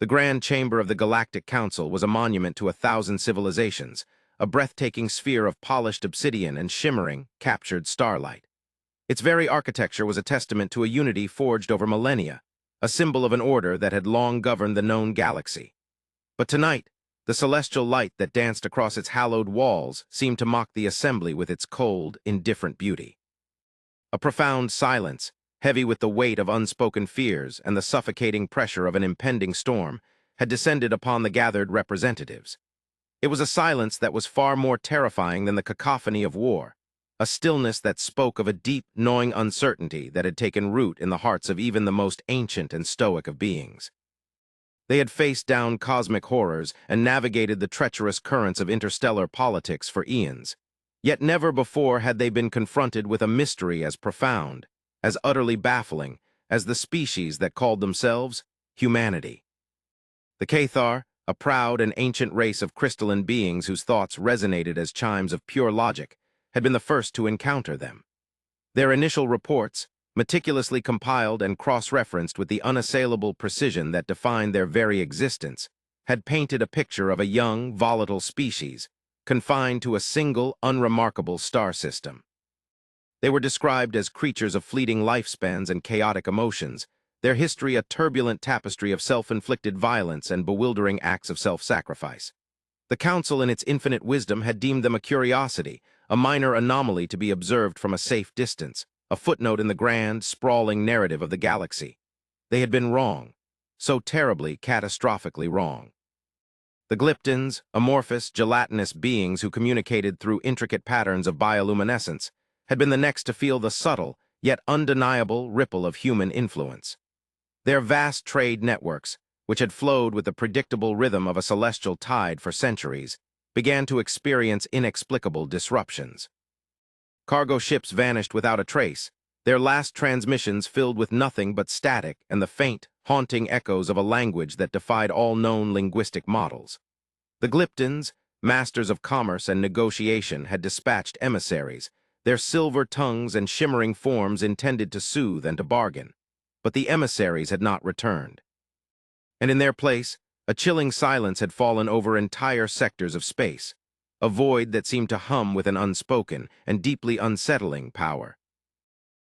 The Grand Chamber of the Galactic Council was a monument to 1,000 civilizations, a breathtaking sphere of polished obsidian and shimmering, captured starlight. Its very architecture was a testament to a unity forged over millennia, a symbol of an order that had long governed the known galaxy. But tonight, the celestial light that danced across its hallowed walls seemed to mock the assembly with its cold, indifferent beauty. A profound silence, heavy with the weight of unspoken fears and the suffocating pressure of an impending storm, had descended upon the gathered representatives. It was a silence that was far more terrifying than the cacophony of war, a stillness that spoke of a deep, gnawing uncertainty that had taken root in the hearts of even the most ancient and stoic of beings. They had faced down cosmic horrors and navigated the treacherous currents of interstellar politics for eons, yet never before had they been confronted with a mystery as profound, as utterly baffling, as the species that called themselves humanity. The Cathar, a proud and ancient race of crystalline beings whose thoughts resonated as chimes of pure logic, had been the first to encounter them. Their initial reports, meticulously compiled and cross-referenced with the unassailable precision that defined their very existence, had painted a picture of a young, volatile species, confined to a single, unremarkable star system. They were described as creatures of fleeting lifespans and chaotic emotions, their history a turbulent tapestry of self-inflicted violence and bewildering acts of self-sacrifice. The Council in its infinite wisdom had deemed them a curiosity, a minor anomaly to be observed from a safe distance, a footnote in the grand, sprawling narrative of the galaxy. They had been wrong, so terribly, catastrophically wrong. The Glyptons, amorphous, gelatinous beings who communicated through intricate patterns of bioluminescence, had been the next to feel the subtle, yet undeniable ripple of human influence. Their vast trade networks, which had flowed with the predictable rhythm of a celestial tide for centuries, began to experience inexplicable disruptions. Cargo ships vanished without a trace, their last transmissions filled with nothing but static and the faint, haunting echoes of a language that defied all known linguistic models. The Glyptons, masters of commerce and negotiation, had dispatched emissaries, their silver tongues and shimmering forms intended to soothe and to bargain. But the emissaries had not returned. And in their place, a chilling silence had fallen over entire sectors of space, a void that seemed to hum with an unspoken and deeply unsettling power.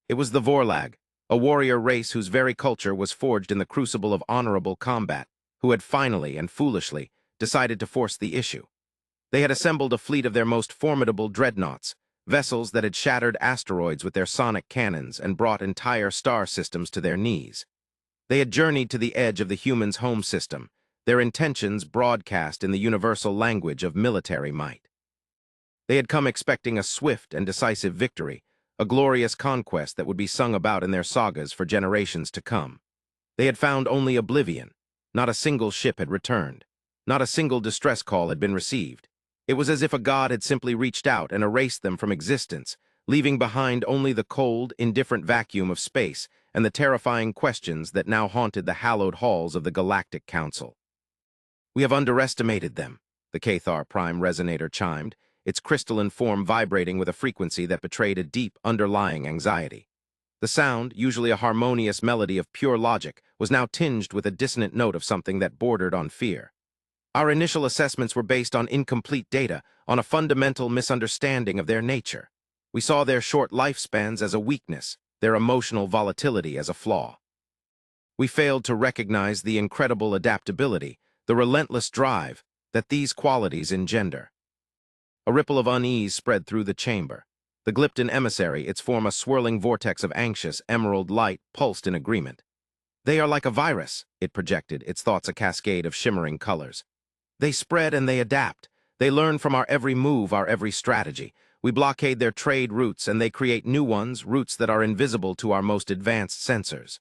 It was the Vorlag, a warrior race whose very culture was forged in the crucible of honorable combat, who had finally and foolishly decided to force the issue. They had assembled a fleet of their most formidable dreadnoughts, vessels that had shattered asteroids with their sonic cannons and brought entire star systems to their knees. They had journeyed to the edge of the human's home system, their intentions broadcast in the universal language of military might. They had come expecting a swift and decisive victory, a glorious conquest that would be sung about in their sagas for generations to come. They had found only oblivion. Not a single ship had returned. Not a single distress call had been received. It was as if a god had simply reached out and erased them from existence, leaving behind only the cold, indifferent vacuum of space and the terrifying questions that now haunted the hallowed halls of the Galactic Council. "We have underestimated them," the Cathar Prime Resonator chimed, its crystalline form vibrating with a frequency that betrayed a deep, underlying anxiety. The sound, usually a harmonious melody of pure logic, was now tinged with a dissonant note of something that bordered on fear. "Our initial assessments were based on incomplete data, on a fundamental misunderstanding of their nature. We saw their short lifespans as a weakness, their emotional volatility as a flaw. We failed to recognize the incredible adaptability, the relentless drive that these qualities engender." A ripple of unease spread through the chamber. The Glypton emissary, its form a swirling vortex of anxious, emerald light, pulsed in agreement. "They are like a virus," it projected, its thoughts a cascade of shimmering colors. "They spread and they adapt. They learn from our every move, our every strategy. We blockade their trade routes and they create new ones, routes that are invisible to our most advanced sensors.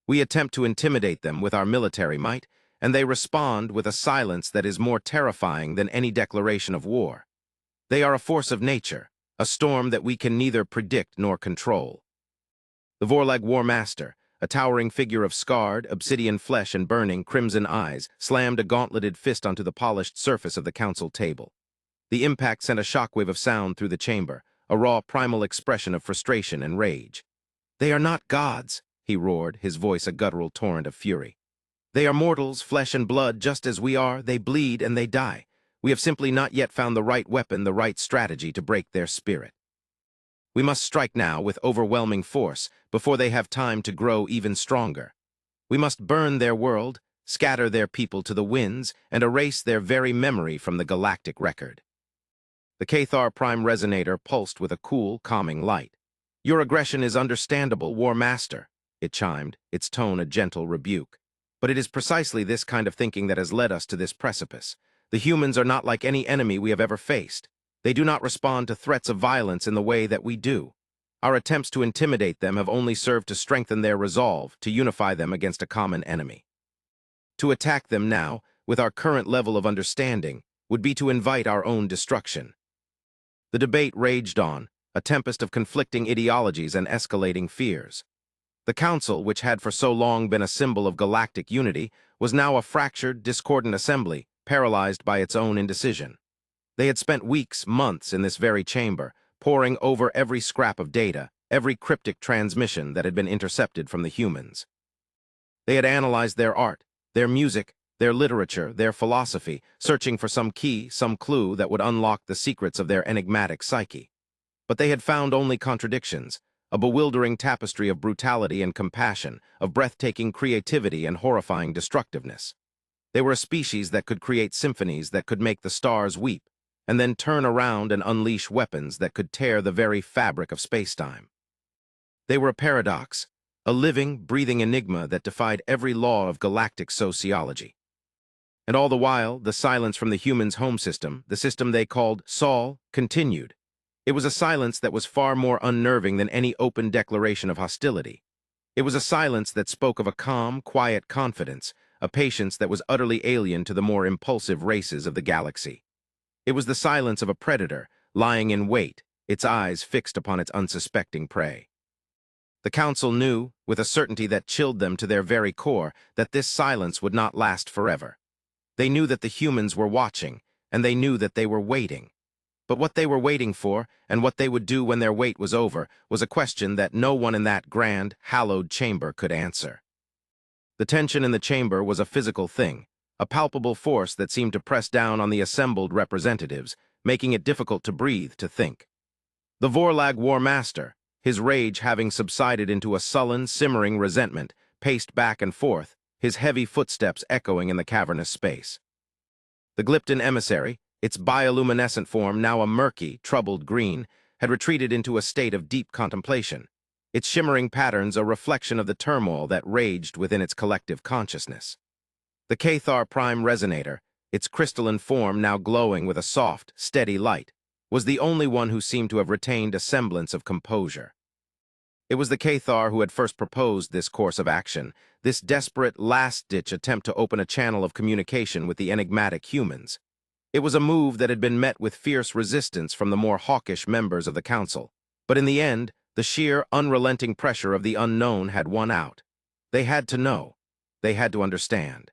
We attempt to intimidate them with our military might, and they respond with a silence that is more terrifying than any declaration of war. They are a force of nature, a storm that we can neither predict nor control." The Vorlag War Master, a towering figure of scarred, obsidian flesh and burning, crimson eyes, slammed a gauntleted fist onto the polished surface of the council table. The impact sent a shockwave of sound through the chamber, a raw, primal expression of frustration and rage. "They are not gods," he roared, his voice a guttural torrent of fury. They are mortals, flesh and blood, just as we are. They bleed and they die. We have simply not yet found the right weapon, the right strategy to break their spirit. We must strike now with overwhelming force before they have time to grow even stronger. We must burn their world, scatter their people to the winds, and erase their very memory from the galactic record. The Cathar Prime Resonator pulsed with a cool, calming light. "Your aggression is understandable, War Master," it chimed, its tone a gentle rebuke. "But it is precisely this kind of thinking that has led us to this precipice. The humans are not like any enemy we have ever faced. They do not respond to threats of violence in the way that we do. Our attempts to intimidate them have only served to strengthen their resolve, to unify them against a common enemy. To attack them now, with our current level of understanding, would be to invite our own destruction." The debate raged on, a tempest of conflicting ideologies and escalating fears. The Council, which had for so long been a symbol of galactic unity, was now a fractured, discordant assembly, paralyzed by its own indecision. They had spent weeks, months in this very chamber, poring over every scrap of data, every cryptic transmission that had been intercepted from the humans. They had analyzed their art, their music, their literature, their philosophy, searching for some key, some clue that would unlock the secrets of their enigmatic psyche. But they had found only contradictions, a bewildering tapestry of brutality and compassion, of breathtaking creativity and horrifying destructiveness. They were a species that could create symphonies that could make the stars weep, and then turn around and unleash weapons that could tear the very fabric of space-time. They were a paradox, a living, breathing enigma that defied every law of galactic sociology. And all the while, the silence from the humans' home system, the system they called Sol, continued. It was a silence that was far more unnerving than any open declaration of hostility. It was a silence that spoke of a calm, quiet confidence, a patience that was utterly alien to the more impulsive races of the galaxy. It was the silence of a predator, lying in wait, its eyes fixed upon its unsuspecting prey. The Council knew, with a certainty that chilled them to their very core, that this silence would not last forever. They knew that the humans were watching, and they knew that they were waiting. But what they were waiting for, and what they would do when their wait was over, was a question that no one in that grand, hallowed chamber could answer. The tension in the chamber was a physical thing, a palpable force that seemed to press down on the assembled representatives, making it difficult to breathe, to think. The Vorlag War Master, his rage having subsided into a sullen, simmering resentment, paced back and forth, his heavy footsteps echoing in the cavernous space. The Glypton emissary, its bioluminescent form now a murky, troubled green, had retreated into a state of deep contemplation, its shimmering patterns a reflection of the turmoil that raged within its collective consciousness. The Cathar Prime Resonator, its crystalline form now glowing with a soft, steady light, was the only one who seemed to have retained a semblance of composure. It was the Cathar who had first proposed this course of action, this desperate, last-ditch attempt to open a channel of communication with the enigmatic humans. It was a move that had been met with fierce resistance from the more hawkish members of the Council, but in the end, the sheer, unrelenting pressure of the unknown had won out. They had to know. They had to understand.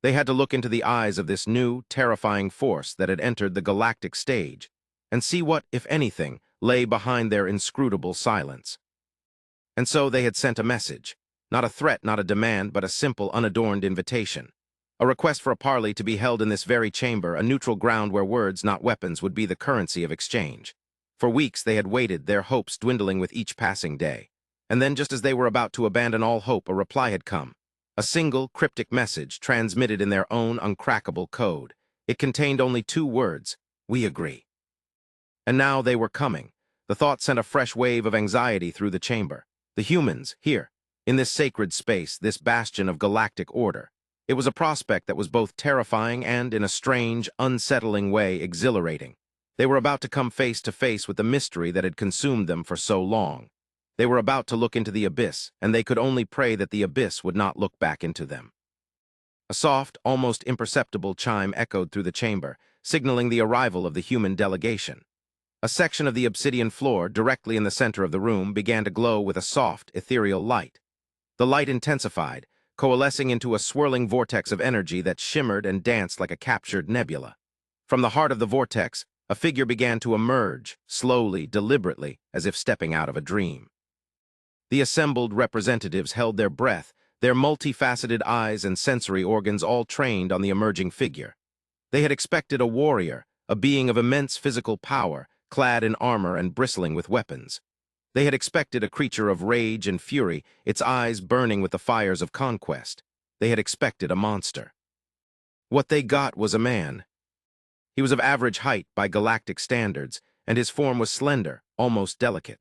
They had to look into the eyes of this new, terrifying force that had entered the galactic stage, and see what, if anything, lay behind their inscrutable silence. And so they had sent a message, not a threat, not a demand, but a simple, unadorned invitation. A request for a parley to be held in this very chamber, a neutral ground where words, not weapons, would be the currency of exchange. For weeks they had waited, their hopes dwindling with each passing day. And then, just as they were about to abandon all hope, a reply had come. A single, cryptic message transmitted in their own uncrackable code. It contained only 2 words: "We agree." And now they were coming. The thought sent a fresh wave of anxiety through the chamber. The humans, here, in this sacred space, this bastion of galactic order. It was a prospect that was both terrifying and, in a strange, unsettling way, exhilarating. They were about to come face to face with the mystery that had consumed them for so long. They were about to look into the abyss, and they could only pray that the abyss would not look back into them. A soft, almost imperceptible chime echoed through the chamber, signaling the arrival of the human delegation. A section of the obsidian floor, directly in the center of the room, began to glow with a soft, ethereal light. The light intensified, coalescing into a swirling vortex of energy that shimmered and danced like a captured nebula. From the heart of the vortex, a figure began to emerge, slowly, deliberately, as if stepping out of a dream. The assembled representatives held their breath, their multifaceted eyes and sensory organs all trained on the emerging figure. They had expected a warrior, a being of immense physical power, clad in armor and bristling with weapons. They had expected a creature of rage and fury, its eyes burning with the fires of conquest. They had expected a monster. What they got was a man. He was of average height by galactic standards, and his form was slender, almost delicate.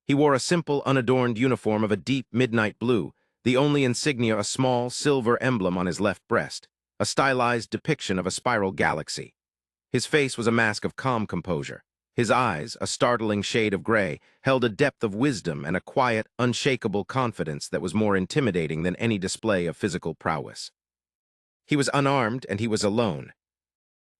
He wore a simple, unadorned uniform of a deep midnight blue, the only insignia a small, silver emblem on his left breast, a stylized depiction of a spiral galaxy. His face was a mask of calm composure. His eyes, a startling shade of gray, held a depth of wisdom and a quiet, unshakable confidence that was more intimidating than any display of physical prowess. He was unarmed and he was alone.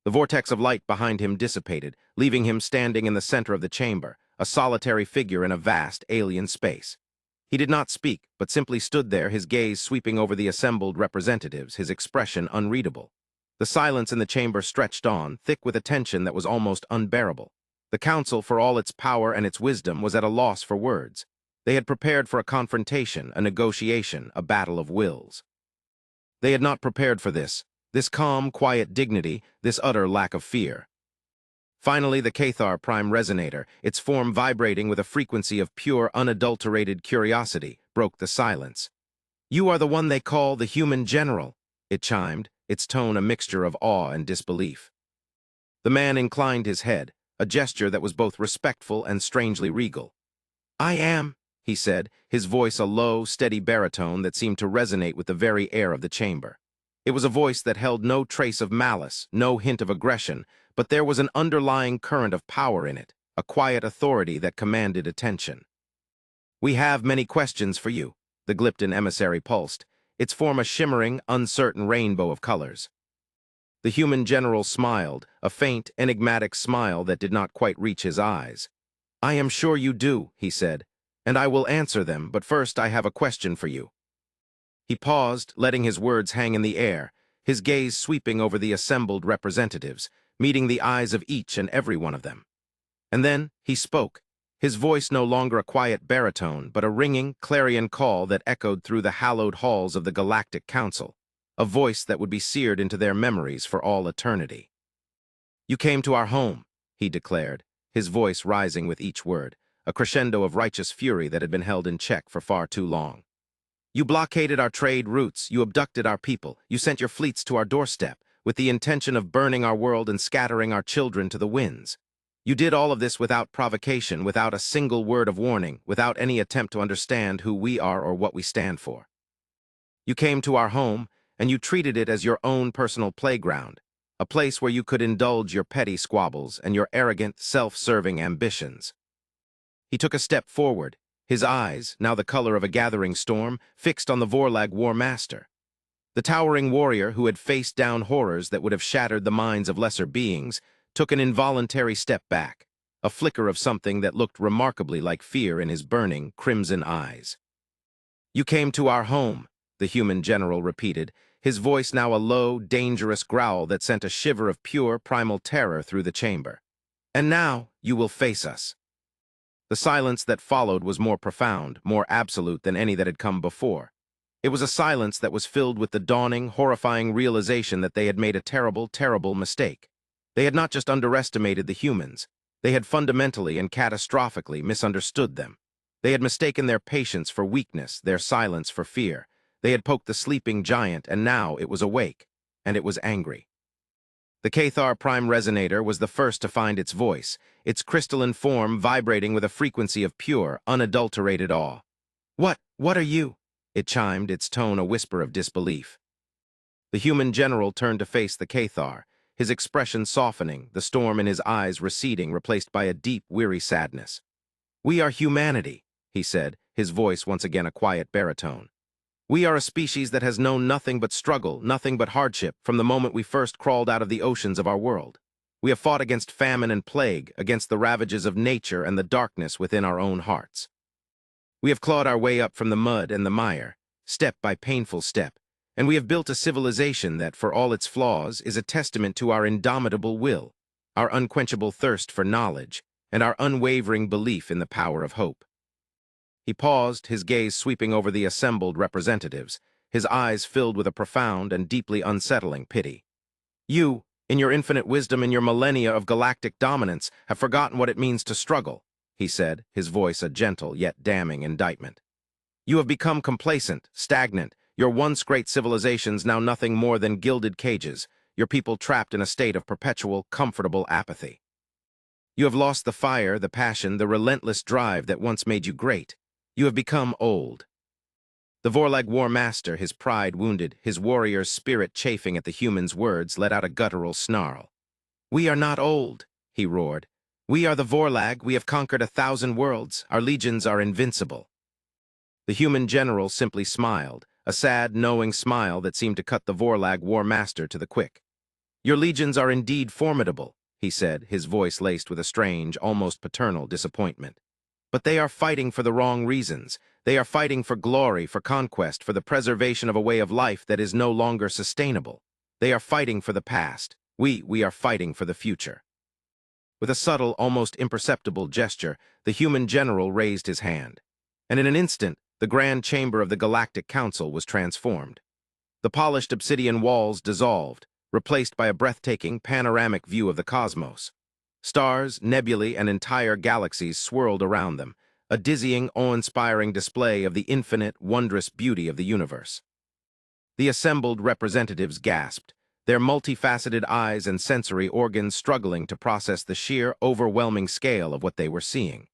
The vortex of light behind him dissipated, leaving him standing in the center of the chamber, a solitary figure in a vast alien space. He did not speak, but simply stood there, his gaze sweeping over the assembled representatives, his expression unreadable. The silence in the chamber stretched on, thick with a tension that was almost unbearable. The council, for all its power and its wisdom, was at a loss for words. They had prepared for a confrontation, a negotiation, a battle of wills. They had not prepared for this calm, quiet dignity, this utter lack of fear. Finally, the Cathar Prime Resonator, its form vibrating with a frequency of pure, unadulterated curiosity, broke the silence. "You are the one they call the human general," it chimed, its tone a mixture of awe and disbelief. The man inclined his head, a gesture that was both respectful and strangely regal. "I am," he said, his voice a low, steady baritone that seemed to resonate with the very air of the chamber. It was a voice that held no trace of malice, no hint of aggression, but there was an underlying current of power in it, a quiet authority that commanded attention. "We have many questions for you," the Glypton emissary pulsed, its form a shimmering, uncertain rainbow of colors. The human general smiled, a faint, enigmatic smile that did not quite reach his eyes. "I am sure you do," he said, "and I will answer them, but first I have a question for you." He paused, letting his words hang in the air, his gaze sweeping over the assembled representatives, meeting the eyes of each and every one of them. And then he spoke, his voice no longer a quiet baritone, but a ringing, clarion call that echoed through the hallowed halls of the Galactic Council, a voice that would be seared into their memories for all eternity. "You came to our home," he declared, his voice rising with each word, a crescendo of righteous fury that had been held in check for far too long. "You blockaded our trade routes, you abducted our people, you sent your fleets to our doorstep, with the intention of burning our world and scattering our children to the winds. You did all of this without provocation, without a single word of warning, without any attempt to understand who we are or what we stand for. You came to our home, and you treated it as your own personal playground, a place where you could indulge your petty squabbles and your arrogant, self-serving ambitions." He took a step forward, his eyes, now the color of a gathering storm, fixed on the Vorlag War Master. The towering warrior who had faced down horrors that would have shattered the minds of lesser beings took an involuntary step back, a flicker of something that looked remarkably like fear in his burning, crimson eyes. "You came to our home," the human general repeated, his voice now a low, dangerous growl that sent a shiver of pure, primal terror through the chamber. "And now you will face us." The silence that followed was more profound, more absolute than any that had come before. It was a silence that was filled with the dawning, horrifying realization that they had made a terrible, terrible mistake. They had not just underestimated the humans. They had fundamentally and catastrophically misunderstood them. They had mistaken their patience for weakness, their silence for fear. They had poked the sleeping giant, and now it was awake, and it was angry. The Cathar Prime Resonator was the first to find its voice, its crystalline form vibrating with a frequency of pure, unadulterated awe. What are you?" it chimed, its tone a whisper of disbelief. The human general turned to face the Cathar, his expression softening, the storm in his eyes receding, replaced by a deep, weary sadness. "We are humanity," he said, his voice once again a quiet baritone. "We are a species that has known nothing but struggle, nothing but hardship, from the moment we first crawled out of the oceans of our world. We have fought against famine and plague, against the ravages of nature and the darkness within our own hearts. We have clawed our way up from the mud and the mire, step by painful step, and we have built a civilization that, for all its flaws, is a testament to our indomitable will, our unquenchable thirst for knowledge, and our unwavering belief in the power of hope." He paused, his gaze sweeping over the assembled representatives, his eyes filled with a profound and deeply unsettling pity. You, in your infinite wisdom in your millennia of galactic dominance, have forgotten what it means to struggle, he said, his voice a gentle yet damning indictment. You have become complacent, stagnant, your once great civilizations now nothing more than gilded cages, your people trapped in a state of perpetual, comfortable apathy. You have lost the fire, the passion, the relentless drive that once made you great. You have become old. The Vorlag War Master, his pride wounded, his warrior's spirit chafing at the human's words, let out a guttural snarl. We are not old, he roared. We are the Vorlag, we have conquered 1,000 worlds, our legions are invincible. The human general simply smiled, a sad, knowing smile that seemed to cut the Vorlag War Master to the quick. Your legions are indeed formidable, he said, his voice laced with a strange, almost paternal disappointment. But they are fighting for the wrong reasons. They are fighting for glory, for conquest, for the preservation of a way of life that is no longer sustainable. They are fighting for the past. We are fighting for the future. With a subtle, almost imperceptible gesture, the human general raised his hand. And in an instant, the grand chamber of the Galactic Council was transformed. The polished obsidian walls dissolved, replaced by a breathtaking, panoramic view of the cosmos. Stars, nebulae, and entire galaxies swirled around them, a dizzying, awe-inspiring display of the infinite, wondrous beauty of the universe. The assembled representatives gasped, their multifaceted eyes and sensory organs struggling to process the sheer, overwhelming scale of what they were seeing.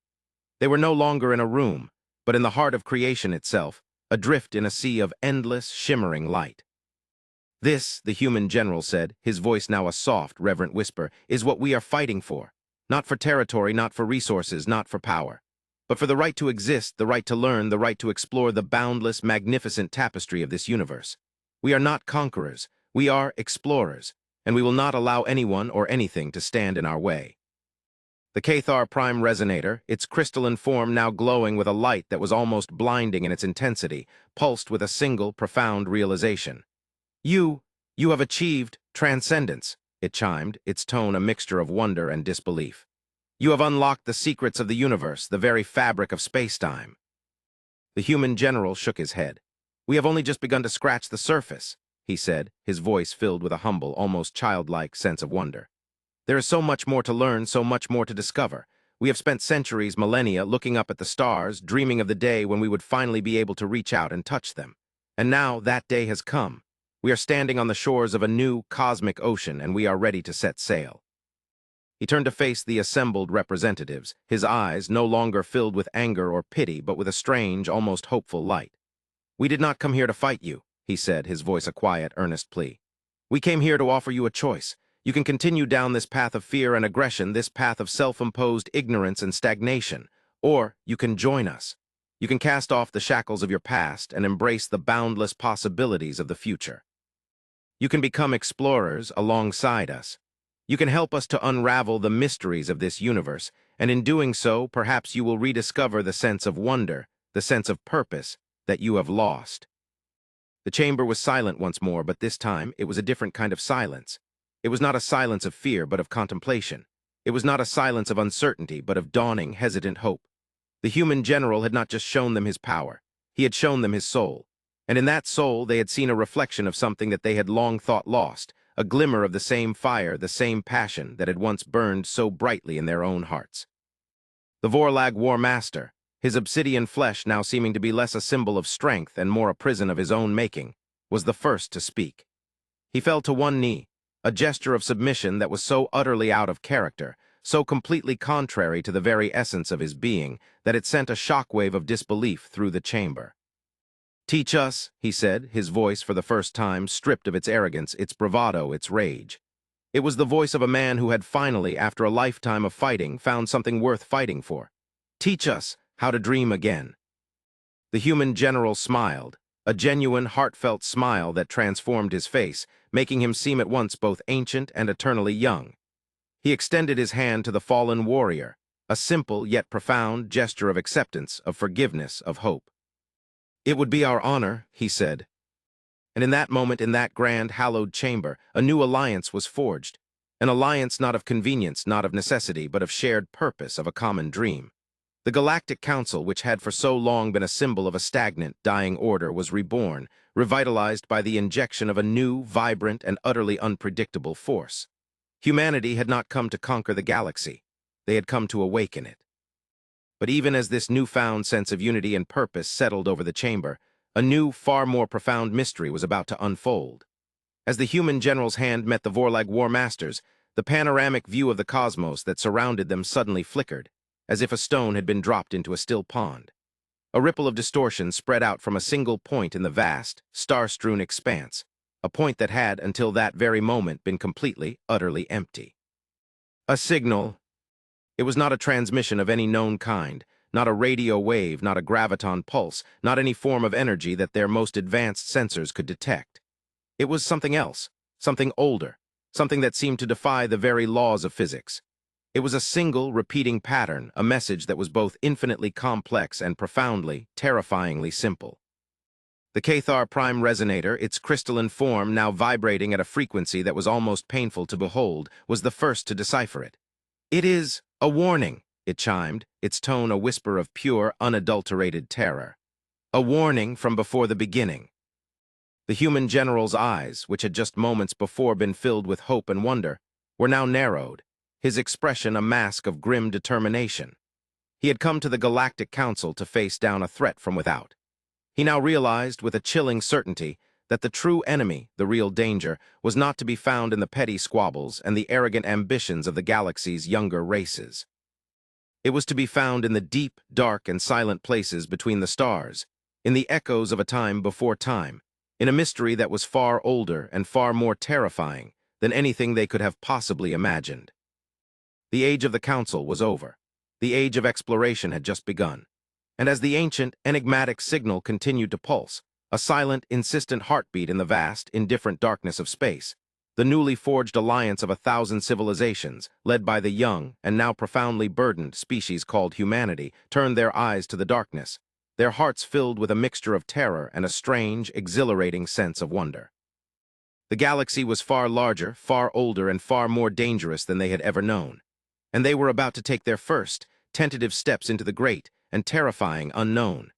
They were no longer in a room, but in the heart of creation itself, adrift in a sea of endless, shimmering light. This, the human general said, his voice now a soft, reverent whisper, is what we are fighting for. Not for territory, not for resources, not for power, but for the right to exist, the right to learn, the right to explore the boundless, magnificent tapestry of this universe. We are not conquerors, we are explorers, and we will not allow anyone or anything to stand in our way. The Cathar Prime Resonator, its crystalline form now glowing with a light that was almost blinding in its intensity, pulsed with a single, profound realization. You have achieved transcendence, it chimed, its tone a mixture of wonder and disbelief. You have unlocked the secrets of the universe, the very fabric of space-time. The human general shook his head. We have only just begun to scratch the surface, he said, his voice filled with a humble, almost childlike sense of wonder. There is so much more to learn, so much more to discover. We have spent centuries, millennia, looking up at the stars, dreaming of the day when we would finally be able to reach out and touch them. And now that day has come. We are standing on the shores of a new, cosmic ocean, and we are ready to set sail. He turned to face the assembled representatives, his eyes no longer filled with anger or pity, but with a strange, almost hopeful light. We did not come here to fight you, he said, his voice a quiet, earnest plea. We came here to offer you a choice. You can continue down this path of fear and aggression, this path of self-imposed ignorance and stagnation, or you can join us. You can cast off the shackles of your past and embrace the boundless possibilities of the future. You can become explorers alongside us. You can help us to unravel the mysteries of this universe, and in doing so, perhaps you will rediscover the sense of wonder, the sense of purpose that you have lost. The chamber was silent once more, but this time it was a different kind of silence. It was not a silence of fear, but of contemplation. It was not a silence of uncertainty, but of dawning, hesitant hope. The human general had not just shown them his power. He had shown them his soul. And in that soul they had seen a reflection of something that they had long thought lost, a glimmer of the same fire, the same passion that had once burned so brightly in their own hearts. The Vorlag War Master, his obsidian flesh now seeming to be less a symbol of strength and more a prison of his own making, was the first to speak. He fell to one knee, a gesture of submission that was so utterly out of character, so completely contrary to the very essence of his being, that it sent a shockwave of disbelief through the chamber. Teach us, he said, his voice for the first time stripped of its arrogance, its bravado, its rage. It was the voice of a man who had finally, after a lifetime of fighting, found something worth fighting for. Teach us how to dream again. The human general smiled, a genuine, heartfelt smile that transformed his face, making him seem at once both ancient and eternally young. He extended his hand to the fallen warrior, a simple yet profound gesture of acceptance, of forgiveness, of hope. It would be our honor, he said. And in that moment, in that grand, hallowed chamber, a new alliance was forged. An alliance not of convenience, not of necessity, but of shared purpose, of a common dream. The Galactic Council, which had for so long been a symbol of a stagnant, dying order, was reborn, revitalized by the injection of a new, vibrant, and utterly unpredictable force. Humanity had not come to conquer the galaxy. They had come to awaken it. But even as this newfound sense of unity and purpose settled over the chamber, a new, far more profound mystery was about to unfold. As the human general's hand met the Vorlag War Master's, the panoramic view of the cosmos that surrounded them suddenly flickered, as if a stone had been dropped into a still pond. A ripple of distortion spread out from a single point in the vast, star-strewn expanse, a point that had, until that very moment, been completely, utterly empty. A signal. It was not a transmission of any known kind, not a radio wave, not a graviton pulse, not any form of energy that their most advanced sensors could detect. It was something else, something older, something that seemed to defy the very laws of physics. It was a single, repeating pattern, a message that was both infinitely complex and profoundly, terrifyingly simple. The Cathar Prime Resonator, its crystalline form now vibrating at a frequency that was almost painful to behold, was the first to decipher it. "It is a warning," it chimed, its tone a whisper of pure, unadulterated terror. A warning from before the beginning. The human general's eyes, which had just moments before been filled with hope and wonder, were now narrowed, his expression a mask of grim determination. He had come to the Galactic Council to face down a threat from without. He now realized with a chilling certainty that the true enemy, the real danger, was not to be found in the petty squabbles and the arrogant ambitions of the galaxy's younger races. It was to be found in the deep, dark, and silent places between the stars, in the echoes of a time before time, in a mystery that was far older and far more terrifying than anything they could have possibly imagined. The age of the Council was over. The age of exploration had just begun. And as the ancient, enigmatic signal continued to pulse, a silent, insistent heartbeat in the vast, indifferent darkness of space, the newly forged alliance of 1,000 civilizations, led by the young and now profoundly burdened species called humanity, turned their eyes to the darkness, their hearts filled with a mixture of terror and a strange, exhilarating sense of wonder. The galaxy was far larger, far older, and far more dangerous than they had ever known, and they were about to take their first, tentative steps into the great and terrifying unknown.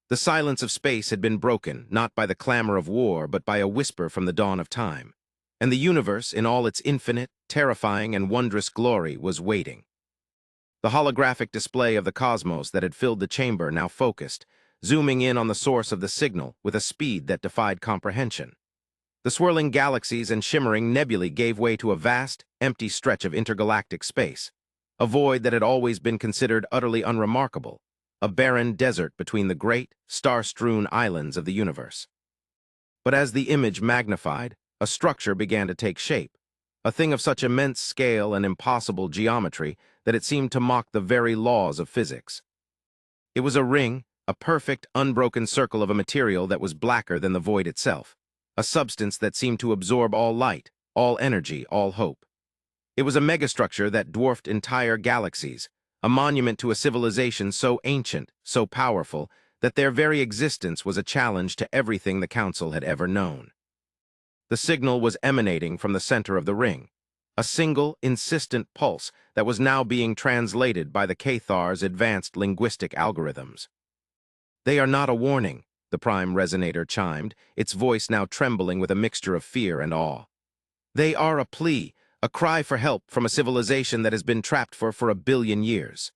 The silence of space had been broken, not by the clamor of war, but by a whisper from the dawn of time. And the universe, in all its infinite, terrifying, and wondrous glory, was waiting. The holographic display of the cosmos that had filled the chamber now focused, zooming in on the source of the signal with a speed that defied comprehension. The swirling galaxies and shimmering nebulae gave way to a vast, empty stretch of intergalactic space, a void that had always been considered utterly unremarkable, a barren desert between the great, star-strewn islands of the universe. But as the image magnified, a structure began to take shape, a thing of such immense scale and impossible geometry that it seemed to mock the very laws of physics. It was a ring, a perfect, unbroken circle of a material that was blacker than the void itself, a substance that seemed to absorb all light, all energy, all hope. It was a megastructure that dwarfed entire galaxies, a monument to a civilization so ancient, so powerful, that their very existence was a challenge to everything the Council had ever known. The signal was emanating from the center of the ring, a single, insistent pulse that was now being translated by the Cathar's advanced linguistic algorithms. "They are not a warning," the Prime Resonator chimed, its voice now trembling with a mixture of fear and awe. "They are a plea, a cry for help from a civilization that has been trapped for 1,000,000,000 years."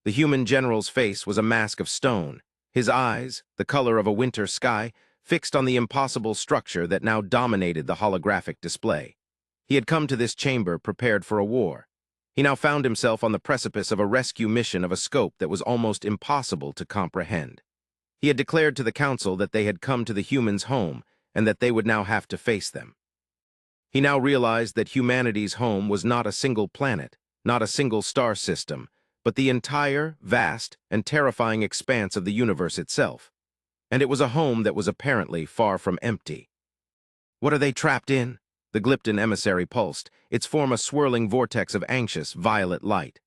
The human general's face was a mask of stone, his eyes, the color of a winter sky, fixed on the impossible structure that now dominated the holographic display. He had come to this chamber prepared for a war. He now found himself on the precipice of a rescue mission of a scope that was almost impossible to comprehend. He had declared to the Council that they had come to the humans' home and that they would now have to face them. He now realized that humanity's home was not a single planet, not a single star system, but the entire, vast, and terrifying expanse of the universe itself. And it was a home that was apparently far from empty. "What are they trapped in?" the Glypton emissary pulsed, its form a swirling vortex of anxious, violet light.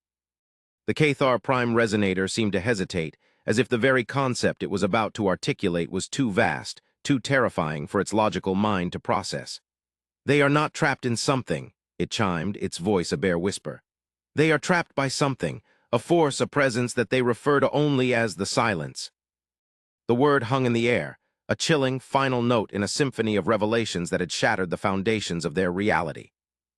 The Cathar Prime Resonator seemed to hesitate, as if the very concept it was about to articulate was too vast, too terrifying for its logical mind to process. "They are not trapped in something," it chimed, its voice a bare whisper. "They are trapped by something, a force, a presence that they refer to only as the silence. The word hung in the air, a chilling, final note in a symphony of revelations that had shattered the foundations of their reality.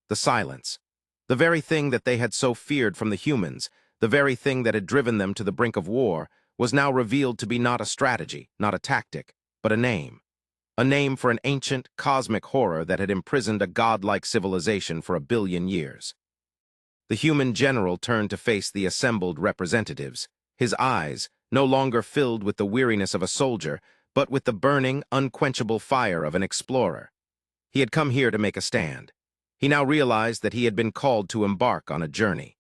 The silence. The very thing that they had so feared from the humans, the very thing that had driven them to the brink of war, was now revealed to be not a strategy, not a tactic, but a name. A name for an ancient, cosmic horror that had imprisoned a godlike civilization for 1 billion years. The human general turned to face the assembled representatives, his eyes no longer filled with the weariness of a soldier, but with the burning, unquenchable fire of an explorer. He had come here to make a stand. He now realized that he had been called to embark on a journey.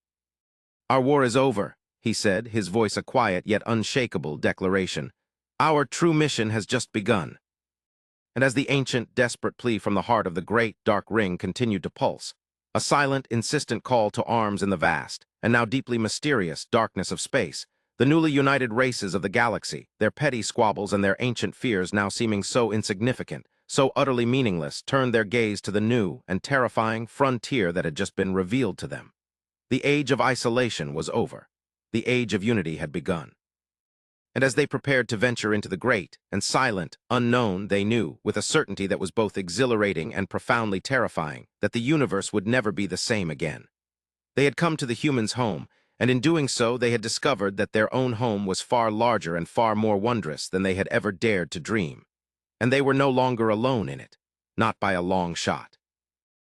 "Our war is over," he said, his voice a quiet yet unshakable declaration. "Our true mission has just begun." And as the ancient, desperate plea from the heart of the great, dark ring continued to pulse, a silent, insistent call to arms in the vast, and now deeply mysterious, darkness of space, the newly united races of the galaxy, their petty squabbles and their ancient fears now seeming so insignificant, so utterly meaningless, turned their gaze to the new and terrifying frontier that had just been revealed to them. The age of isolation was over. The age of unity had begun. And as they prepared to venture into the great and silent unknown, they knew, with a certainty that was both exhilarating and profoundly terrifying, that the universe would never be the same again. They had come to the humans' home, and in doing so they had discovered that their own home was far larger and far more wondrous than they had ever dared to dream. And they were no longer alone in it, not by a long shot.